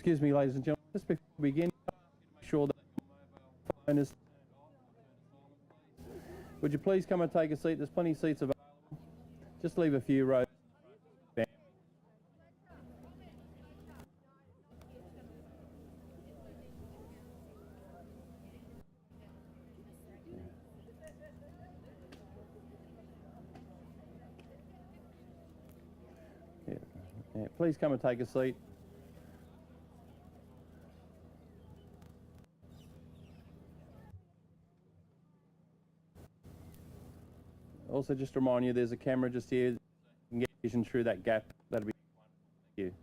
Excuse me, ladies and gentlemen, just before we begin, make sure that your phone is... Would you please come and take a seat? There's plenty of seats available. Just leave a few rows. Yeah, please come and take a seat. Also, just to remind you, there's a camera just here. You can get vision through that gap. That'll be wonderful. Thank you.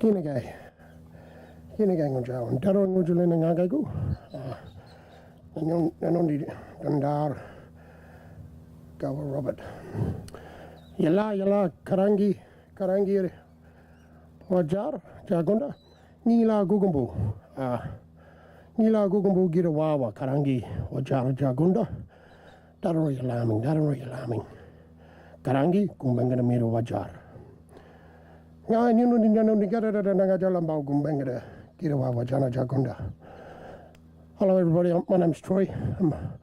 Kinagai on Jawan, Darong Ujulin and Agagu, and only Dandar Gawa Robert. Yala Karangi Wajar Jagunda Nila Gugumbu Girawawa Karangi Wajar Jagunda Darro Yalaming Karangi Gumbanga Miro Wajar. Nga ni gada Nagajalamba Gumbanga Girawawa Jana Jagunda. Hello everybody, my name's Troy. I'm a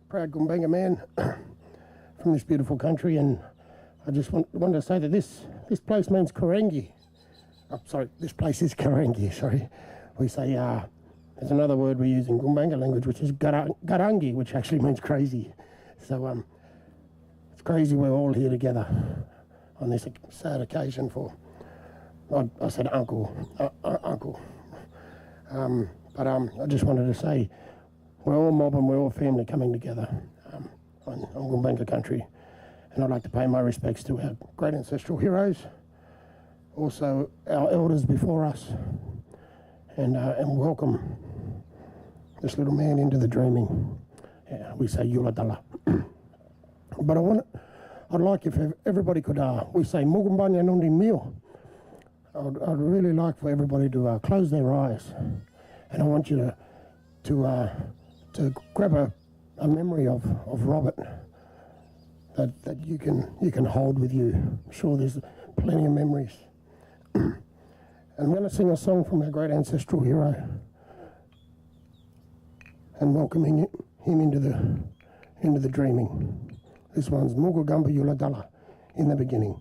proud Gumbanga man from this beautiful country, and I just wanted to say that this place means Karangi. Oh, sorry, this place is Karangi, sorry. We say, there's another word we use in Gumbanga language, which is Karangi, which actually means crazy. So it's crazy we're all here together on this sad occasion for, I said uncle. But I just wanted to say, we're all mob and we're all family coming together on Gumbanga country. And I'd like to pay my respects to our great ancestral heroes, also our elders before us, and welcome this little man into the dreaming. We say Yuladala. But I'd like if everybody could, we say Mugumbanya Nundi Mio. I'd really like for everybody to close their eyes, and I want you to grab a memory of Robert that you can hold with you. I'm sure there's plenty of memories. And I'm going to sing a song from our great ancestral hero and welcoming him into the dreaming. This one's Mugugamba Yuladala, in the beginning.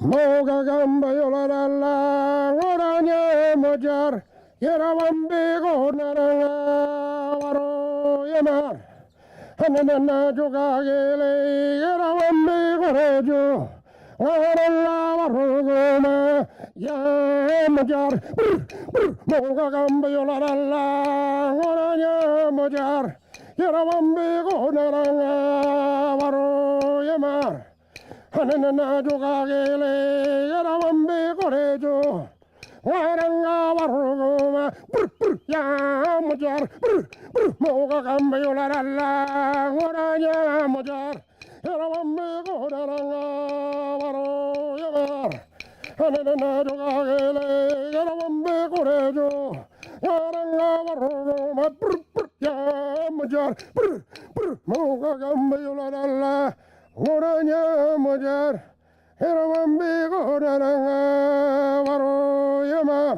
Mugugamba Yuladala, Waranya Mojar, Yerawambigo Naranga, Waro Yamar, Hanana Jogagele, Yerawambigo Rejo, Waranga Warugoma, Yamajar, Mugugamba Yuladala, Waranya Mojar, Yerawambigo Naranga, Waro Yamar. Hanana Jogagele, Yarawambe Gorejo, Waranga Warugoma, Yamajar, Mogagamba Yolarala, Waranya Mojar, Yarawambe Goranga, Waro Yamar, Hanana Jogagele, Yarawambe Gorejo, Waranga Warugoma, Yamajar, Mogagamba Yolarala. Waranya Mojar, Herawambi Goranga, Waro Yamar,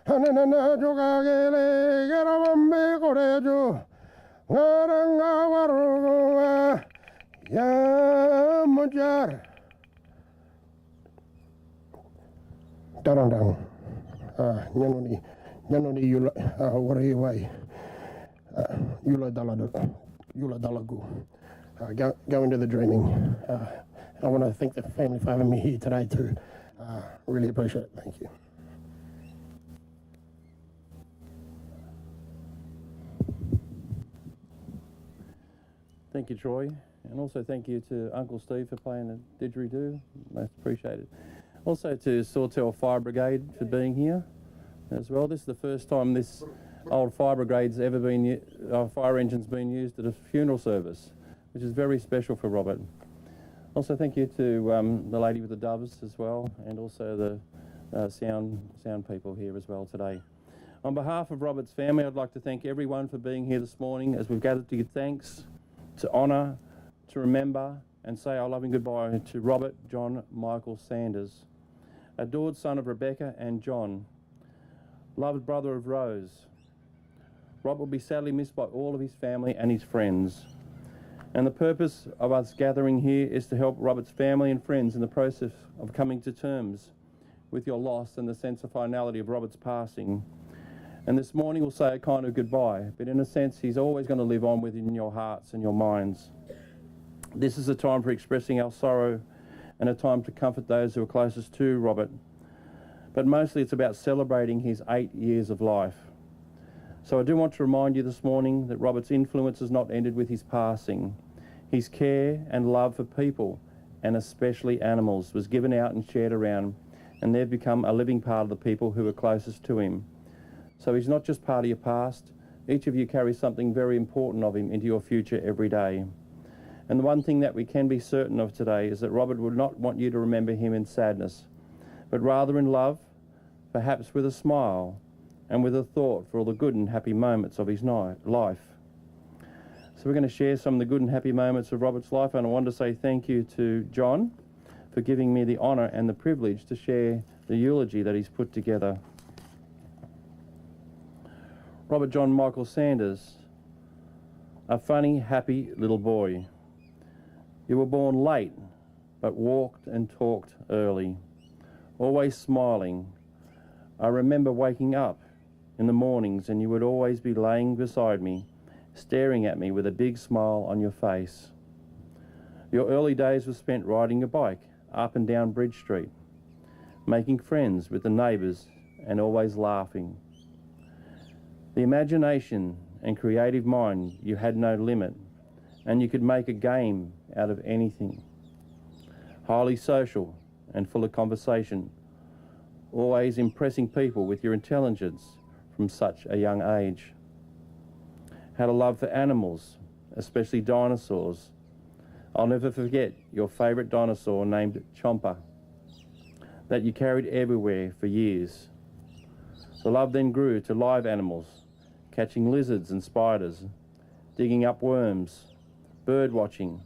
Hanana Jogagele, Herawambi Gorejo, Waranga Waruga, Yamojar. Darandang, Yanoni Yula, Wariway, Yula Dalagu. Go into the dreaming. I want to thank the family for having me here today too. Really appreciate it. Thank you. Thank you, Troy, and also thank you to Uncle Steve for playing the didgeridoo. Most appreciated. Also to Sawtell Fire Brigade for being here as well. This is the first time this old fire brigade's ever been, fire engine's been used at a funeral service, which is very special for Robert. Also thank you to the lady with the doves as well, and also the sound people here as well today. On behalf of Robert's family, I'd like to thank everyone for being here this morning as we've gathered to give thanks, to honour, to remember and say our loving goodbye to Robert John Michael Sanders, adored son of Rebekah and John, loved brother of Rose. Robert will be sadly missed by all of his family and his friends. And the purpose of us gathering here is to help Robert's family and friends in the process of coming to terms with your loss and the sense of finality of Robert's passing. And this morning we'll say a kind of goodbye, but in a sense he's always going to live on within your hearts and your minds. This is a time for expressing our sorrow and a time to comfort those who are closest to Robert. But mostly it's about celebrating his 8 years of life. So I do want to remind you this morning that Robert's influence has not ended with his passing. His care and love for people and especially animals, was given out and shared around, and they've become a living part of the people who are closest to him. So he's not just part of your past. Each of you carries something very important of him into your future every day. And the one thing that we can be certain of today is that Robert would not want you to remember him in sadness, but rather in love, perhaps with a smile, and with a thought for all the good and happy moments of his life. So we're going to share some of the good and happy moments of Robert's life, and I want to say thank you to John for giving me the honour and the privilege to share the eulogy that he's put together. Robert John Michael Sanders, a funny, happy little boy. You were born late, but walked and talked early, always smiling. I remember waking up in the mornings and you would always be laying beside me, staring at me with a big smile on your face. Your early days were spent riding a bike up and down Bridge Street, making friends with the neighbours and always laughing. The imagination and creative mind, you had no limit, and you could make a game out of anything. Highly social and full of conversation, always impressing people with your intelligence from such a young age. Had a love for animals, especially dinosaurs. I'll never forget your favourite dinosaur named Chomper, that you carried everywhere for years. The love then grew to live animals, catching lizards and spiders, digging up worms, bird watching,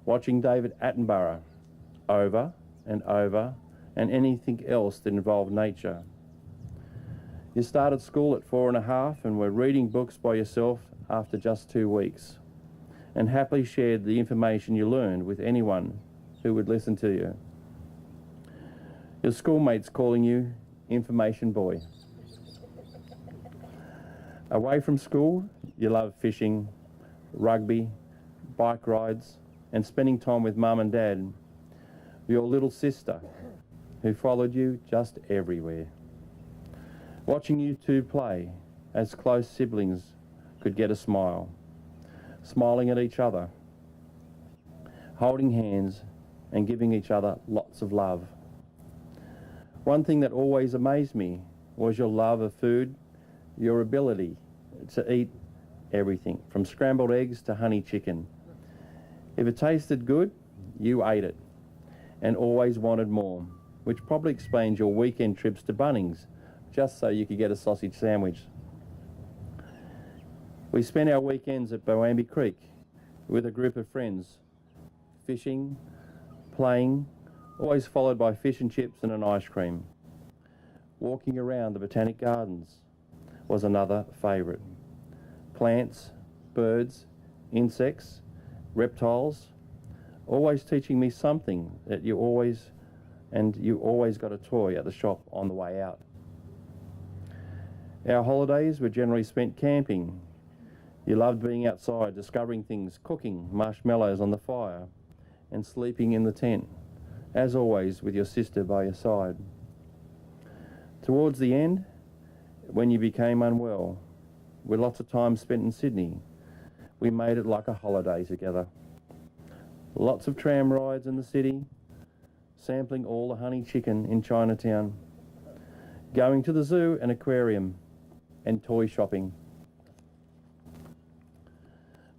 watching David Attenborough over and over, and anything else that involved nature. You started school at 4.5 and were reading books by yourself after just 2 weeks, and happily shared the information you learned with anyone who would listen to you. Your schoolmates calling you Information Boy. Away from school, you loved fishing, rugby, bike rides, and spending time with Mum and Dad, your little sister, who followed you just everywhere. Watching you two play as close siblings could get a smile, smiling at each other, holding hands and giving each other lots of love. One thing that always amazed me was your love of food, your ability to eat everything, from scrambled eggs to honey chicken. If it tasted good, you ate it, and always wanted more, which probably explains your weekend trips to Bunnings, just so you could get a sausage sandwich. We spent our weekends at Boambi Creek with a group of friends, fishing, playing, always followed by fish and chips and an ice cream. Walking around the Botanic Gardens was another favourite. Plants, birds, insects, reptiles, always teaching me something that you always got a toy at the shop on the way out. Our holidays were generally spent camping. You loved being outside, discovering things, cooking marshmallows on the fire, and sleeping in the tent, as always with your sister by your side. Towards the end, when you became unwell, with lots of time spent in Sydney, we made it like a holiday together. Lots of tram rides in the city, sampling all the honey chicken in Chinatown, going to the zoo and aquarium, and toy shopping.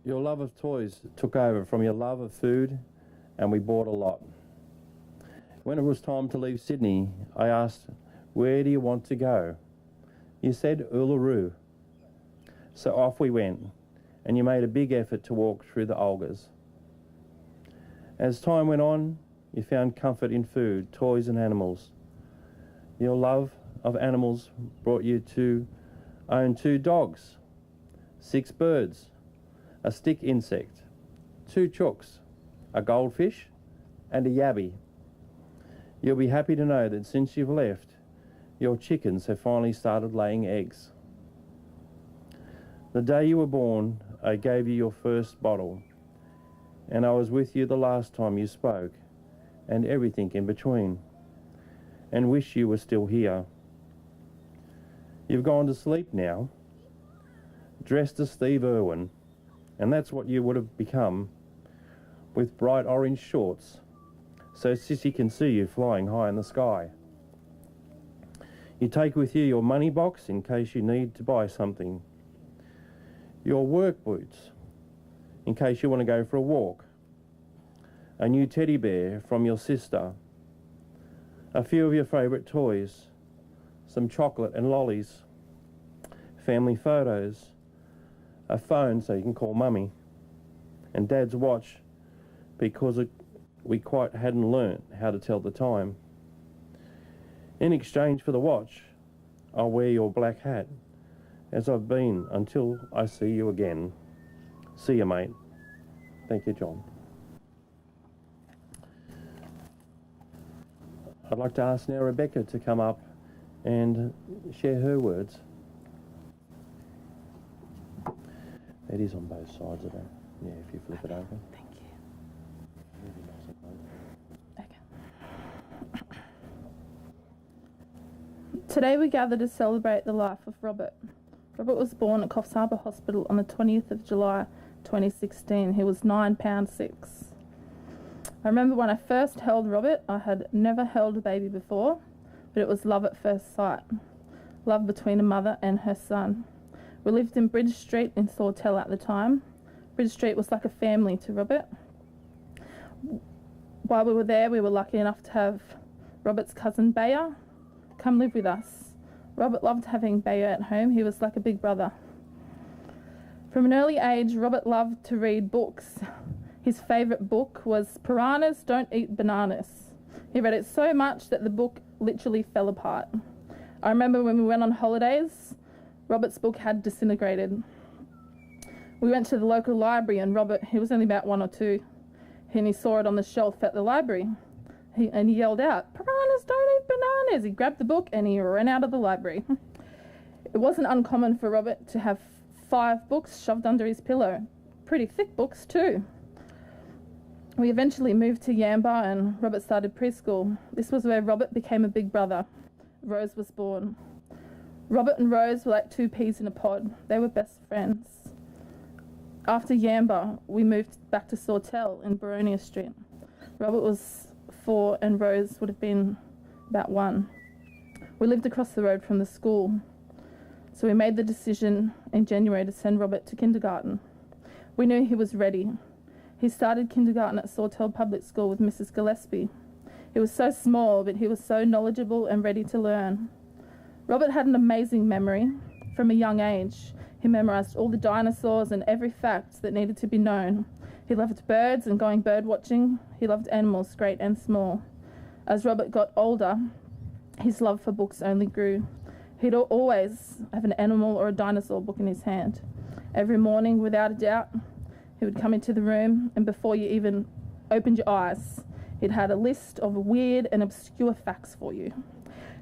Your love of toys took over from your love of food, and we bought a lot. When it was time to leave Sydney, I asked, "Where do you want to go?" You said Uluru. So off we went, and you made a big effort to walk through the Olgas. As time went on, you found comfort in food, toys and animals. Your love of animals brought you to own 2 dogs, 6 birds, a stick insect, 2 chooks, a goldfish and a yabby. You'll be happy to know that since you've left, your chickens have finally started laying eggs. The day you were born, I gave you your first bottle, and I was with you the last time you spoke, and everything in between, and wish you were still here. You've gone to sleep now, dressed as Steve Irwin, and that's what you would have become, with bright orange shorts so Sissy can see you flying high in the sky. You take with you your money box in case you need to buy something. Your work boots in case you want to go for a walk. A new teddy bear from your sister. A few of your favourite toys. Some chocolate and lollies. Family photos. A phone so you can call Mummy. And Dad's watch because we quite hadn't learnt how to tell the time. In exchange for the watch, I'll wear your black hat, as I've been until I see you again. See you, mate. Thank you, John. I'd like to ask now Rebekah to come up and share her words. It is on both sides of it. Yeah, if you flip it over. Thank you. Really nice and close. Okay. Today we gather to celebrate the life of Robert. Robert was born at Coffs Harbour Hospital on the 20th of July 2016. He was 9 pounds 6. I remember when I first held Robert, I had never held a baby before, but it was love at first sight. Love between a mother and her son. We lived in Bridge Street in Sawtell at the time. Bridge Street was like a family to Robert. While we were there, we were lucky enough to have Robert's cousin Bayer come live with us. Robert loved having Bayer at home. He was like a big brother. From an early age, Robert loved to read books. His favourite book was Piranhas Don't Eat Bananas. He read it so much that the book literally fell apart. I remember when we went on holidays, Robert's book had disintegrated. We went to the local library and Robert, he was only about 1 or 2, and he saw it on the shelf at the library. He yelled out, "Piranhas don't eat bananas!" He grabbed the book and he ran out of the library. It wasn't uncommon for Robert to have 5 books shoved under his pillow. Pretty thick books too. We eventually moved to Yamba and Robert started preschool. This was where Robert became a big brother. Rose was born. Robert and Rose were like 2 peas in a pod. They were best friends. After Yamba, we moved back to Sawtell in Baronia Street. Robert was 4 and Rose would have been about 1. We lived across the road from the school, so we made the decision in January to send Robert to kindergarten. We knew he was ready. He started kindergarten at Sawtell Public School with Mrs. Gillespie. He was so small, but he was so knowledgeable and ready to learn. Robert had an amazing memory. From a young age, he memorised all the dinosaurs and every fact that needed to be known. He loved birds and going bird watching. He loved animals, great and small. As Robert got older, his love for books only grew. He'd always have an animal or a dinosaur book in his hand. Every morning, without a doubt, he would come into the room, and before you even opened your eyes, he'd had a list of weird and obscure facts for you.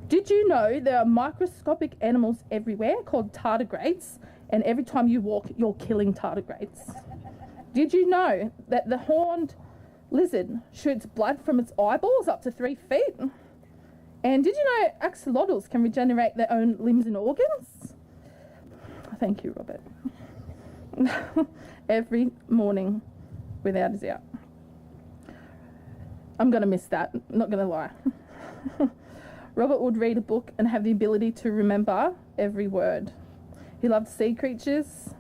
Did you know there are microscopic animals everywhere called tardigrades, and every time you walk, you're killing tardigrades? Did you know that the horned lizard shoots blood from its eyeballs up to 3 feet? And did you know axolotls can regenerate their own limbs and organs? Thank you, Robert. Every morning, without a doubt. I'm going to miss that, not going to lie. Robert would read a book and have the ability to remember every word. He loved sea creatures.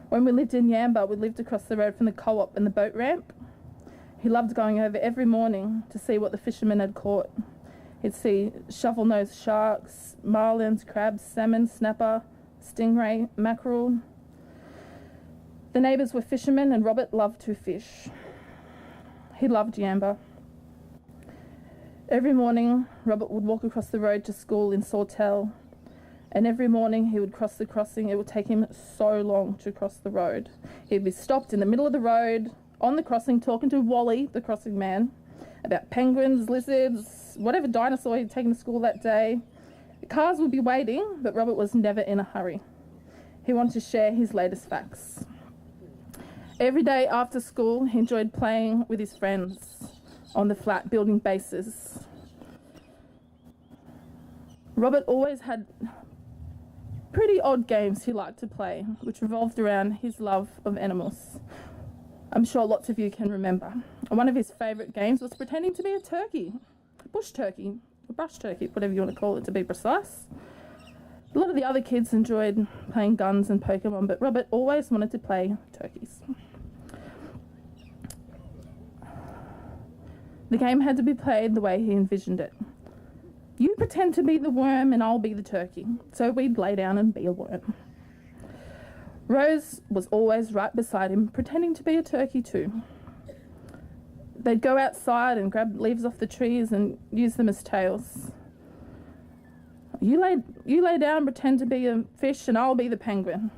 When we lived in Yamba, we lived across the road from the co-op and the boat ramp. He loved going over every morning to see what the fishermen had caught. He'd see shovel-nosed sharks, marlins, crabs, salmon, snapper, stingray, mackerel. The neighbours were fishermen and Robert loved to fish. He loved Yamba. Every morning, Robert would walk across the road to school in Sawtell, and every morning he would cross the crossing. It would take him so long to cross the road. He'd be stopped in the middle of the road, on the crossing, talking to Wally, the crossing man, about penguins, lizards, whatever dinosaur he'd taken to school that day. The cars would be waiting, but Robert was never in a hurry. He wanted to share his latest facts. Every day after school, he enjoyed playing with his friends on the flat, building bases. Robert always had pretty odd games he liked to play, which revolved around his love of animals. I'm sure lots of you can remember. One of his favourite games was pretending to be a turkey, a bush turkey, a brush turkey, whatever you want to call it to be precise. A lot of the other kids enjoyed playing guns and Pokemon, but Robert always wanted to play turkeys. The game had to be played the way he envisioned it. You pretend to be the worm and I'll be the turkey. So we'd lay down and be a worm. Rose was always right beside him, pretending to be a turkey too. They'd go outside and grab leaves off the trees and use them as tails. You lay down, pretend to be a fish and I'll be the penguin.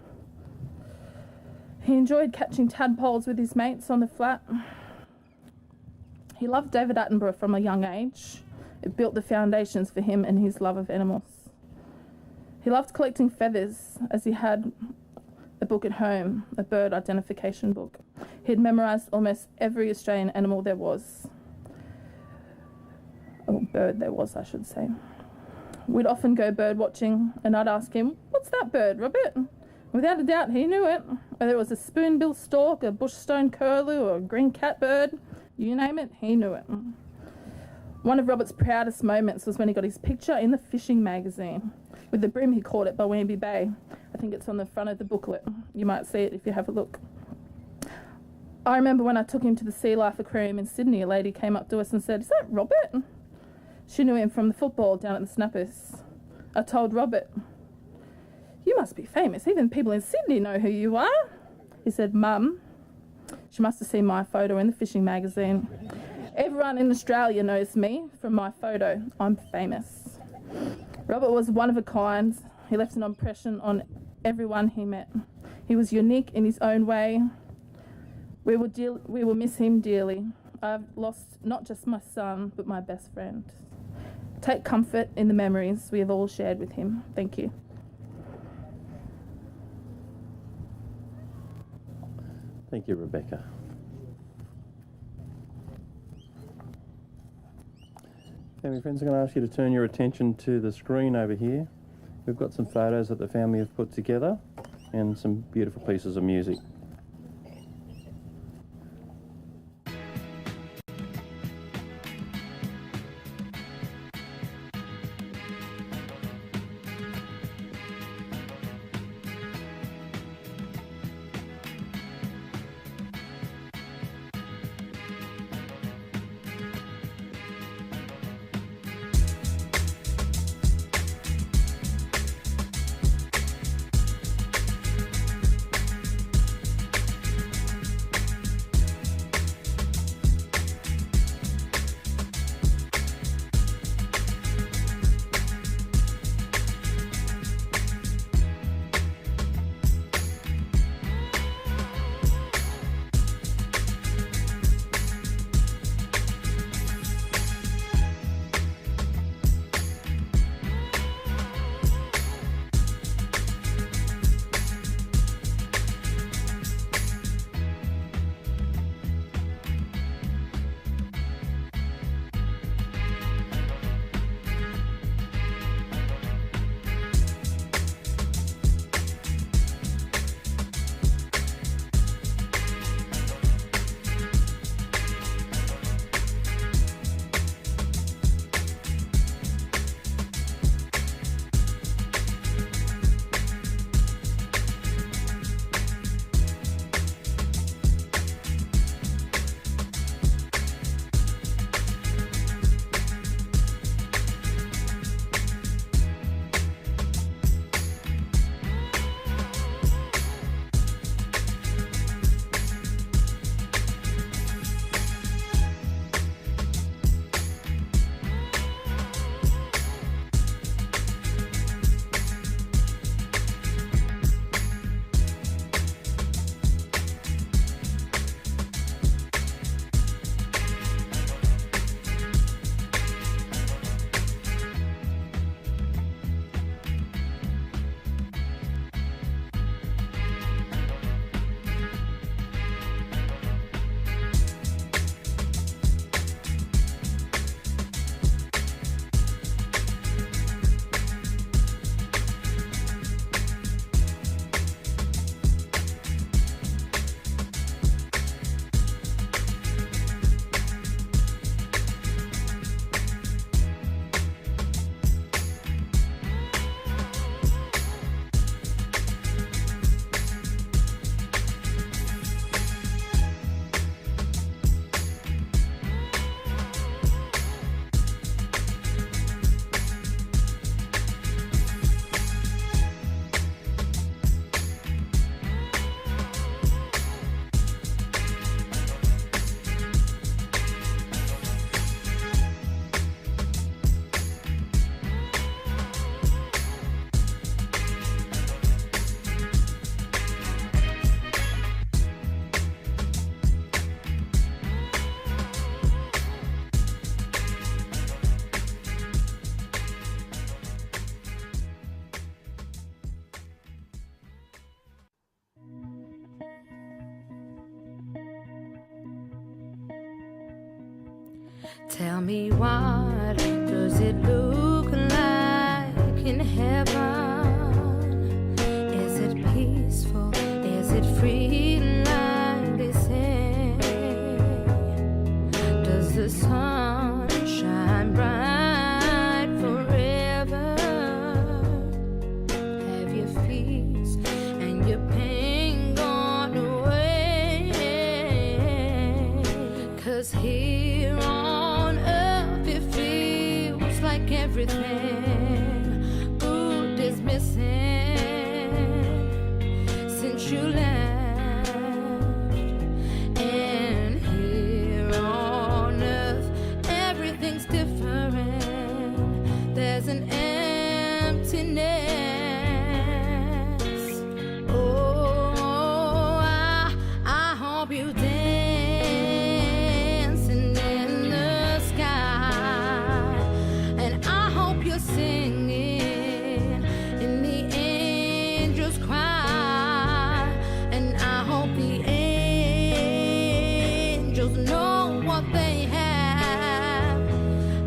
He enjoyed catching tadpoles with his mates on the flat. He loved David Attenborough from a young age. It built the foundations for him and his love of animals. He loved collecting feathers, as he had a book at home, a bird identification book. He'd memorised almost every Australian animal there was. Or bird there was, I should say. We'd often go bird watching and I'd ask him, "What's that bird, Robert?" Without a doubt, he knew it. Whether it was a spoonbill stork, a bushstone curlew, or a green catbird, you name it, he knew it. One of Robert's proudest moments was when he got his picture in the fishing magazine with the brim he caught at Boambie Bay. I think it's on the front of the booklet. You might see it if you have a look. I remember when I took him to the Sea Life Aquarium in Sydney, a lady came up to us and said, "Is that Robert?" She knew him from the football down at the Snappers. I told Robert, "You must be famous. Even people in Sydney know who you are." He said, "Mum, she must have seen my photo in the fishing magazine. Everyone in Australia knows me from my photo. I'm famous." Robert was one of a kind. He left an impression on everyone he met. He was unique in his own way. We will miss him dearly. I've lost not just my son, but my best friend. Take comfort in the memories we have all shared with him. Thank you. Thank you, Rebekah. Family friends, I'm going to ask you to turn your attention to the screen over here. We've got some photos that the family have put together and some beautiful pieces of music. Tell me, what does it look like in heaven? Is it peaceful? Is it free like they say? Does the sun shine bright forever? Have your fears and your pain gone away? 'Cause here on earth it feels like everything good is missing since you left. And here on earth everything's different. There's an emptiness. Oh, I hope you dancing in the sky, and I hope you're singing in the angels' cry, and I hope the angels know what they have.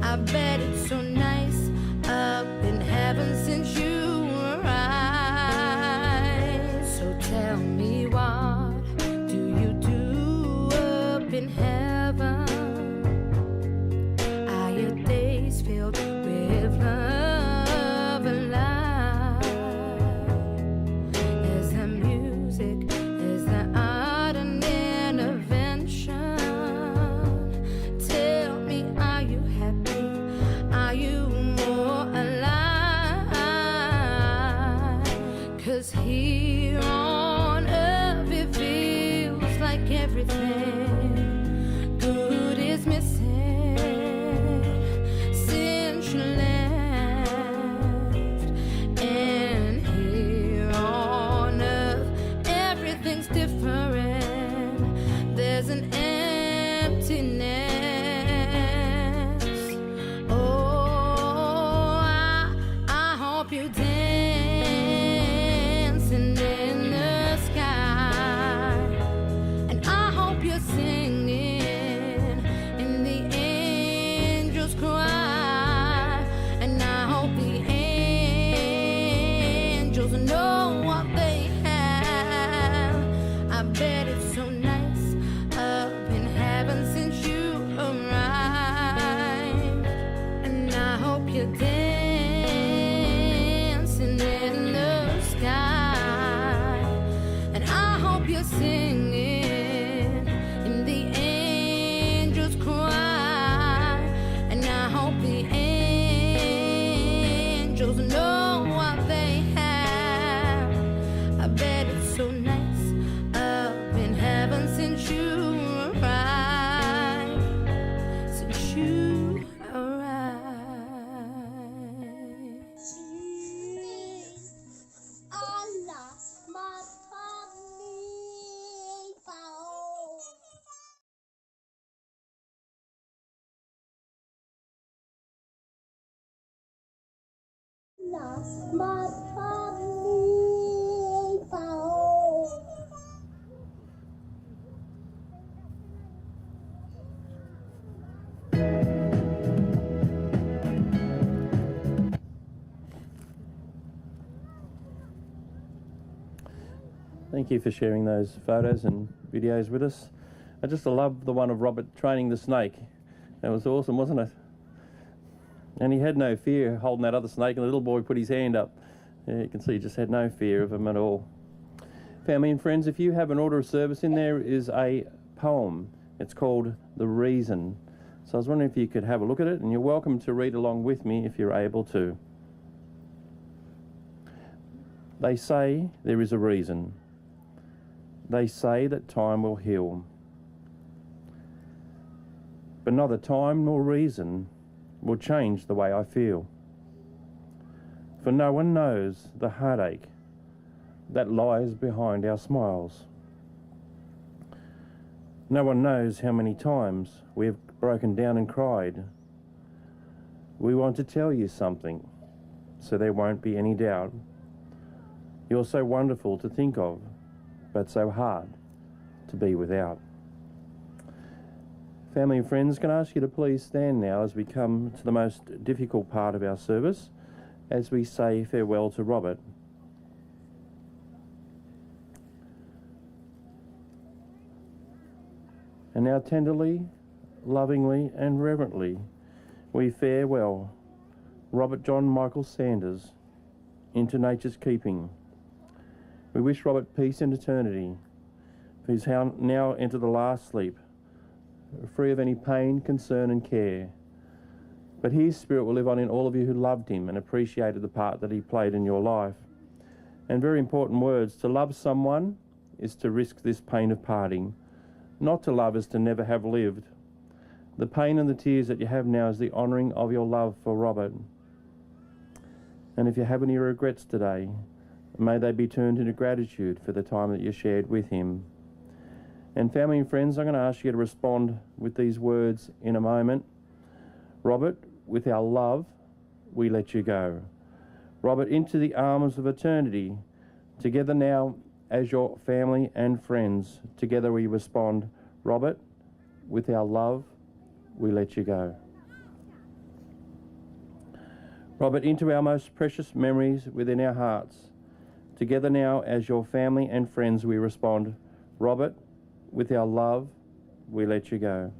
I bet it's so nice up in heaven since you arrived. So tell me, what do you do up in heaven? Are your days filled with love and light? Is the music, is the art an intervention? Tell me, are you happy? Are you more alive? 'Cause here on earth it feels like everything good is missing since you left. And here on earth everything's different. There's an emptiness. Oh, I hope you dancing in the sky, and I hope you're singing in the angels' cry, and I hope the angels know what they have. I bet it's so nice up in heaven since you arrived, and I hope you're dancing in the sky, and I hope you're singing in the angels' cry, and I hope the angels know what they have. I bet it's so nice up in heaven since you arrived, since you arrived. Allah, my family found. Allah, my family found. Thank you for sharing those photos and videos with us. I just love the one of Robert training the snake. That was awesome, wasn't it? And he had no fear holding that other snake, and the little boy put his hand up. Yeah, you can see he just had no fear of him at all. Family and friends, if you have an order of service in there is a poem. It's called The Reason. So I was wondering if you could have a look at it, and you're welcome to read along with me if you're able to. They say there is a reason. They say that time will heal. But neither time nor reason will change the way I feel. For no one knows the heartache that lies behind our smiles. No one knows how many times we have broken down and cried. We want to tell you something, so there won't be any doubt. You're so wonderful to think of, but so hard to be without. Family and friends, can I ask you to please stand now as we come to the most difficult part of our service, as we say farewell to Robert. And now tenderly, lovingly and reverently, we farewell Robert John Michael Sanders into nature's keeping. We wish Robert peace and eternity, for he's now entered the last sleep, free of any pain, concern and care. But his spirit will live on in all of you who loved him and appreciated the part that he played in your life. And very important words, to love someone is to risk this pain of parting. Not to love is to never have lived. The pain and the tears that you have now is the honouring of your love for Robert. And if you have any regrets today, may they be turned into gratitude for the time that you shared with him. And family and friends, I'm going to ask you to respond with these words in a moment. Robert, with our love, we let you go. Robert, into the arms of eternity, together now as your family and friends, together we respond, Robert, with our love, we let you go. Robert, into our most precious memories within our hearts, together now as your family and friends we respond, Robert, with our love, we let you go.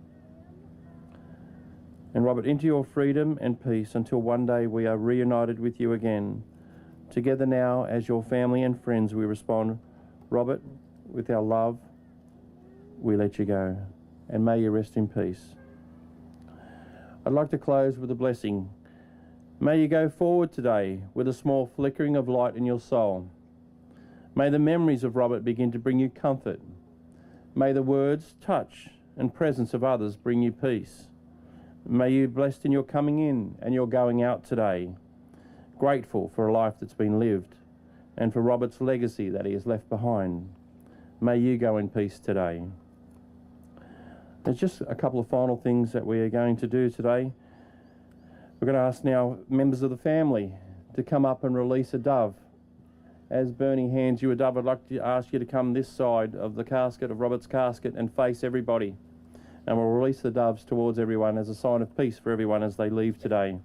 And Robert, into your freedom and peace until one day we are reunited with you again. Together now as your family and friends we respond, Robert, with our love, we let you go. And may you rest in peace. I'd like to close with a blessing. May you go forward today with a small flickering of light in your soul. May the memories of Robert begin to bring you comfort. May the words, touch and presence of others bring you peace. May you be blessed in your coming in and your going out today, grateful for a life that's been lived and for Robert's legacy that he has left behind. May you go in peace today. There's just a couple of final things that we are going to do today. We're going to ask now members of the family to come up and release a dove. As Bernie hands you a dove, I'd like to ask you to come this side of the casket, of Robert's casket, and face everybody. And we'll release the doves towards everyone as a sign of peace for everyone as they leave today.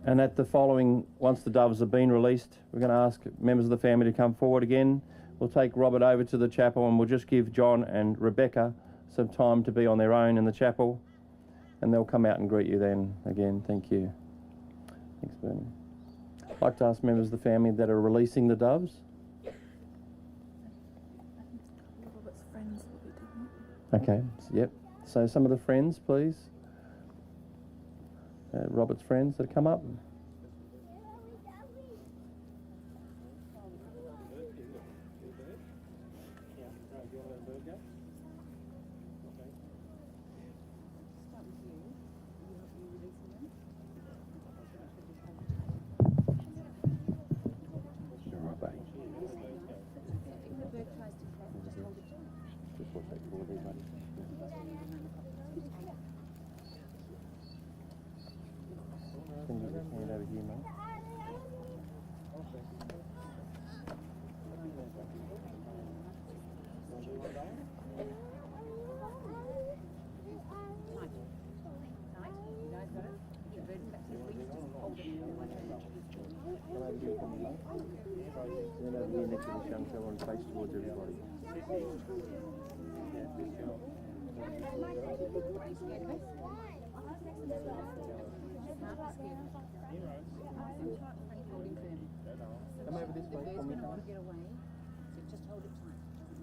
And at the following, once the doves have been released, we're going to ask members of the family to come forward again. We'll take Robert over to the chapel and we'll just give John and Rebekah some time to be on their own in the chapel. And they'll come out and greet you then again. Thank you. Thanks, Bernie. I'd like to ask members of the family that are releasing the doves. Robert's friends will be doing it. Okay, yep. So some of the friends, please. Robert's friends that come up. Can you just hand over here, mate? Then over here next to this young fella and face towards everybody. Come over this way for me, Tom. Get away, so just hold it tight. It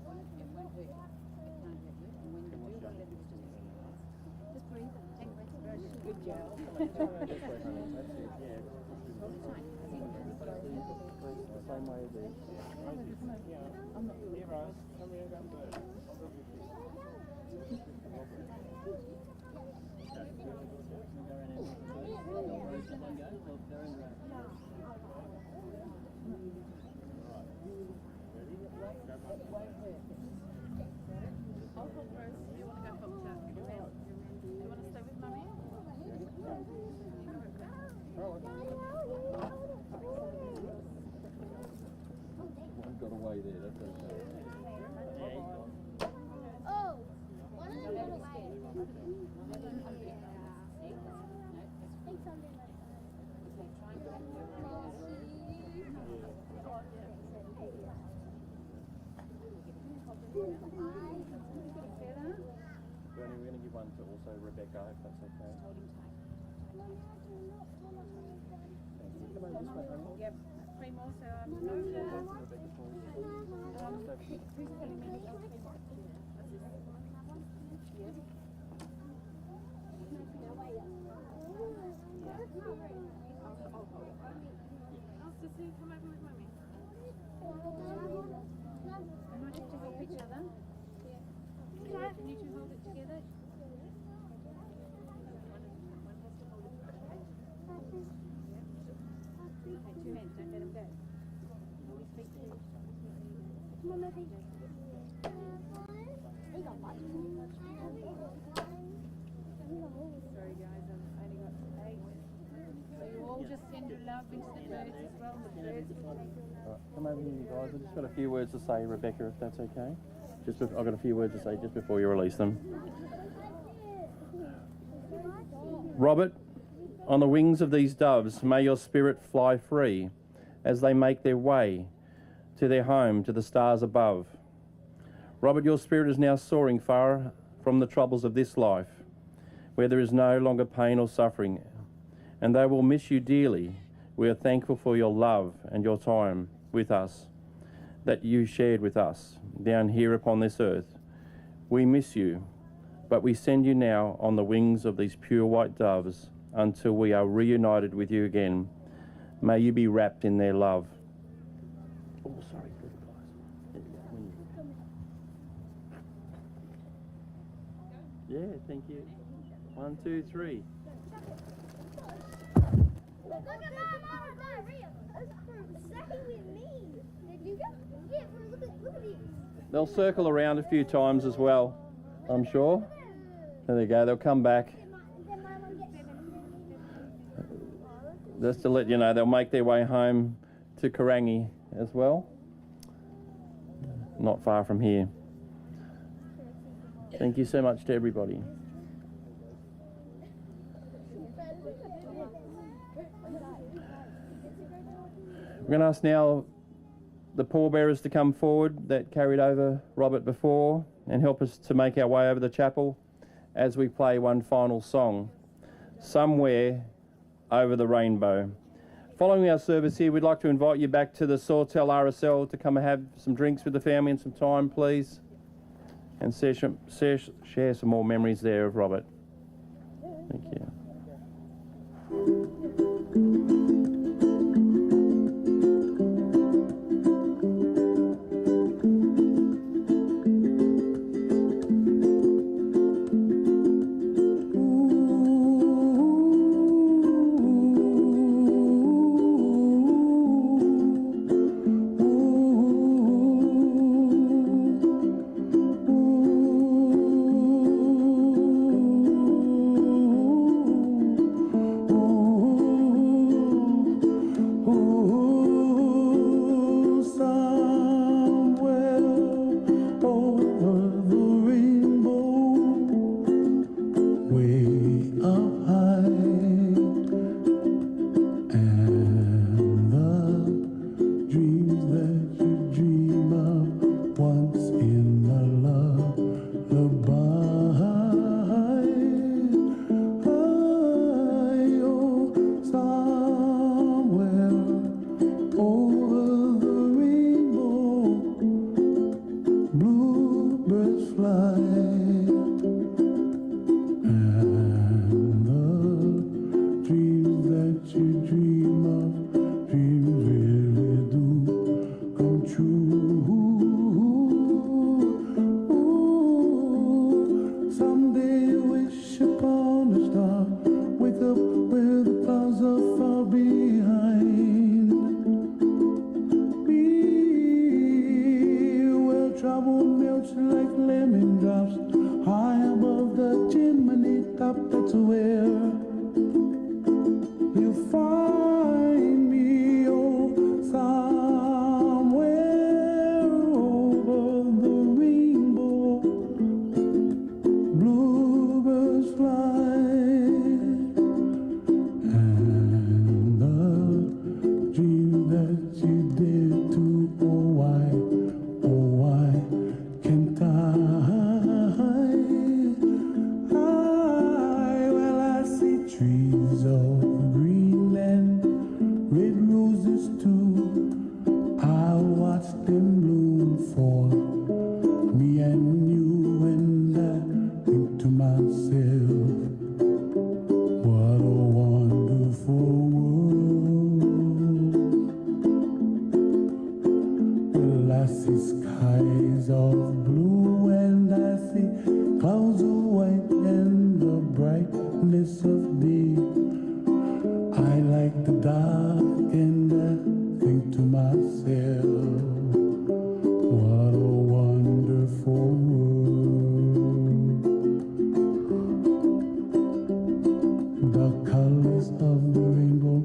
won't hurt. It can't hurt you. And when you do, let it just breathe. Take a breath. Very good. Good job. That's it, yeah. Hold it tight. The same way as this. I'm not doing it. I'll go first. You want to go from top? You want to stay with Mummy? One got away there, that's okay. Oh, but also Rebekah, if that's okay. Hold him tight. Come over this way, honey. Yep. 3 more, so Rebecca, please. who's telling me he's got 3 more? Yes. I'll hold it. Sissy, come over with Mummy. I might have to help each other. Can you two hold it together? One has to hold it. Okay, 2 hands, don't let him go. Hold his feet too. Sorry guys, I've only got 8. So you all just send your love into the birds as well. The birds All right, come over here, you guys. I've just got a few words to say, Rebekah, if that's okay. I've got a few words to say just before you release them. Robert, on the wings of these doves, may your spirit fly free as they make their way to their home, to the stars above. Robert, your spirit is now soaring far from the troubles of this life, where there is no longer pain or suffering, and they will miss you dearly. We are thankful for your love and your time with us that you shared with us down here upon this earth. We miss you, but we send you now on the wings of these pure white doves until we are reunited with you again. May you be wrapped in their love. Oh, sorry, guys. Yeah, thank you. 1, 2, 3. Look at Mama diarrhea. Stay with me. Did you go? Yeah, look at these. They'll circle around a few times as well, I'm sure. There they go, they'll come back. Just to let you know, they'll make their way home to Karangi as well. Not far from here. Thank you so much to everybody. We're going to ask now the pallbearers to come forward that carried over Robert before and help us to make our way over the chapel as we play one final song, Somewhere Over the Rainbow. Following our service here, we'd like to invite you back to the Sawtell RSL to come and have some drinks with the family and some time, please, and share some more memories there of Robert. Thank you. Why can't I the dark and I think to myself, what a wonderful world. The colors of the rainbow,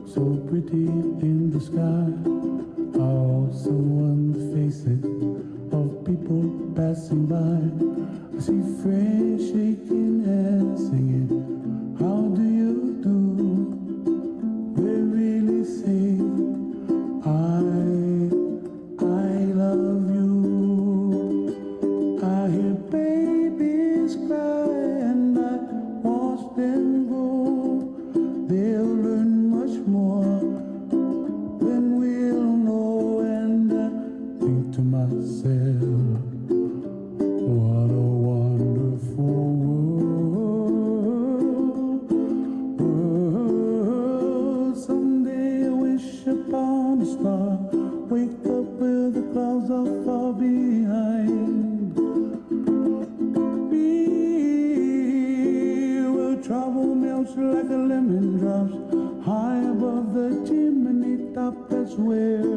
so pretty in the sky, are also on the faces of people passing by. I see friends shaking hands, singing, how do you do? They really say, I love you. I hear babies cry and I watch them go. They'll learn much more than we'll know, and I think to myself, what a wonderful world. Someday I wish upon a star, wake up where the clouds are far behind. Be where trouble melts like a lemon drops, high above the chimney top, that's where